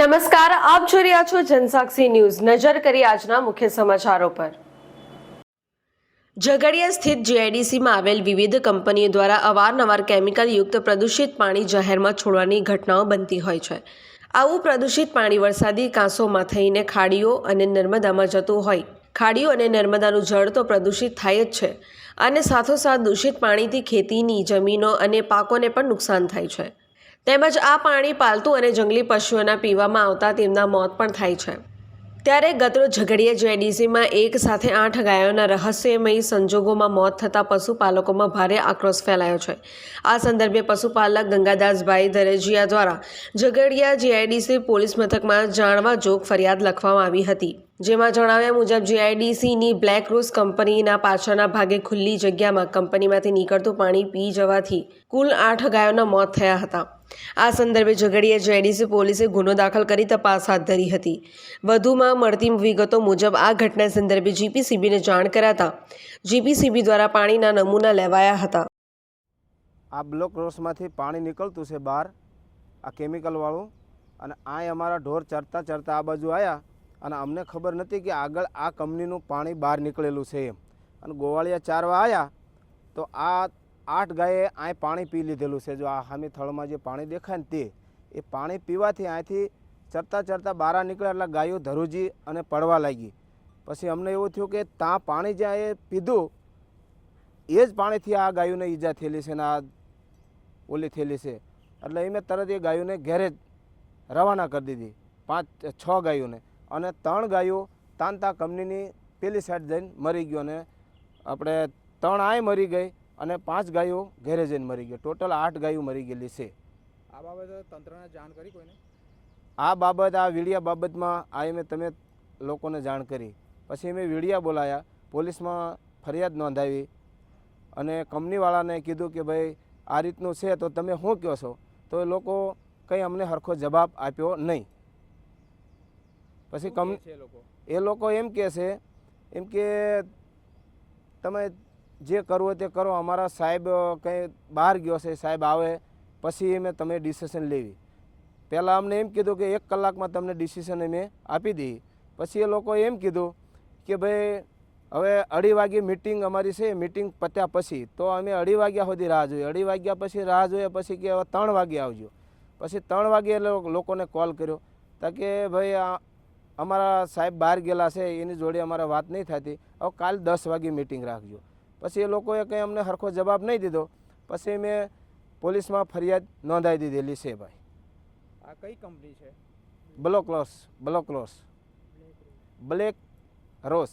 નમસ્કાર, આપ જોઈ રહ્યા છો જનસાક્ષી ન્યૂઝ। નજર કરી આજના મુખ્ય સમાચારો પર। ઝઘડિયા સ્થિત જીઆઈડીસીમાં આવેલ વિવિધ કંપનીઓ દ્વારા અવારનવાર કેમિકલયુક્ત પ્રદૂષિત પાણી જાહેરમાં છોડવાની ઘટનાઓ બનતી હોય છે। આવું પ્રદૂષિત પાણી વરસાદી કાંસોમાં થઈને ખાડીઓ અને નર્મદામાં જતું હોય। ખાડીઓ અને નર્મદાનું જળ તો પ્રદૂષિત થાય જ છે અને સાથોસાથ દૂષિત પાણીથી ખેતીની જમીનો અને પાકોને પણ નુકસાન થાય છે। તેમજ આ પાણી પાલતુ અને જંગલી પશુઓના પીવામાં આવતા તેમના મોત પણ થાય છે। ત્યારે ગતરોજ ઝઘડિયા જીઆઈડીસીમાં એક સાથે 8 ગાયોના રહસ્યમય સંજોગોમાં મોત થતાં પશુપાલકોમાં ભારે આક્રોશ ફેલાયો છે। આ સંદર્ભે પશુપાલક ગંગાદાસભાઈ દરજીયા દ્વારા ઝઘડિયા જીઆઈડીસી પોલીસ મથકમાં જાણવાજોગ ફરિયાદ લખવામાં આવી હતી। જેમાં જણાવ્યા મુજબ જીઆઈડીસીની બ્લેક રોઝ કંપનીના પાછળના ભાગે ખુલ્લી જગ્યામાં કંપનીમાંથી નીકળતું પાણી પી જવાથી કુલ 8 ગાયોના મોત થયા હતા। આ સંદર્ભે ઝઘડિયા જીઆઈડીસી પોલીસે ગુનો દાખલ કરી તપાસ હાથ ધરી હતી। વધુમાં મળતી વિગતો મુજબ આ ઘટના સંદર્ભે જીપીસીબીને જાણ કરાતા જીપીસીબી દ્વારા પાણીના નમૂના લેવાયા હતા। આ બ્લોક રોસમાંથી પાણી નીકળતું છે બહાર, આ કેમિકલવાળું, અને આ અમારા ઢોર ચરતા ચરતા આ બાજુ આવ્યા અને અમને ખબર નથી કે આગળ આ કંપનીનું પાણી બહાર નીકળેલું છે એમ, અને ગોવાળિયા ચારવા આવ્યા તો આ 8 ગાયે અહીં પાણી પી લીધેલું છે। જો આ સામે થળમાં જે પાણી દેખાય ને તે એ પાણી પીવાથી અહીંથી ચરતા ચરતા બહાર નીકળ્યા એટલે ગાયો ધરુજી અને પડવા લાગી। પછી અમને એવું થયું કે ત્યાં પાણી જ્યાં એ પીધું એ જ પાણીથી આ ગાયોને ઈજા થયેલી છે ને આ ઓલી થયેલી છે, એટલે મેં તરત એ ગાયોને ઘેરે રવાના કરી દીધી, 5-6 ગાયોને, અને 3 ગાયો તાંતા કંપનીની પેલી સાઈડ જઈને મરી ગયો, અને આપણે 3 આય મરી ગઈ અને 5 ગાયો ઘેરે જઈને મરી ગઈ। ટોટલ 8 ગાયો મરી ગયેલી છે। આ બાબતે તંત્રને જાણ કરી કોઈને? આ બાબત, આ વીડિયા બાબતમાં આ મેં તમે લોકોને જાણ કરી। પછી મેં વીડિયા બોલાયા, પોલીસમાં ફરિયાદ નોંધાવી અને કંપનીવાળાને કીધું કે ભાઈ આ રીતનું છે તો તમે શું કહો છો, તો એ લોકો કંઈ અમને સરખો જવાબ આપ્યો નહીં। પછી એ લોકો એમ કહે છે એમ કે તમે જે કરવું હોય તે કરો, અમારા સાહેબ કંઈ બહાર ગયો છે, સાહેબ આવે પછી અમે તમે ડિસિઝન લેવી। પહેલાં અમને એમ કીધું કે 1 કલાકમાં તમને ડિસિઝન અમે આપી દઈએ। પછી એ લોકોએ એમ કીધું કે ભાઈ હવે 2:30 વાગે મિટિંગ અમારી છે, મિટિંગ પત્યા પછી તો અમે 2:30 વાગ્યા સુધી રાહ જોઈએ। 2:30 વાગ્યા પછી રાહ જોઈએ પછી કે હવે 3 વાગે આવજો। પછી 3 વાગે લોકોને કોલ કર્યો તો કે ભાઈ અમારા સાહેબ બહાર ગયેલા છે, એની જોડે અમારે વાત નહીં થતી, હવે કાલ 10 વાગે મિટિંગ રાખજો। પછી એ લોકોએ કંઈ અમને સરખો જવાબ નહીં દીધો। પછી મેં પોલીસમાં ફરિયાદ નોંધાવી દીધેલી છે ભાઈ। આ કઈ કંપની છે? Black rose.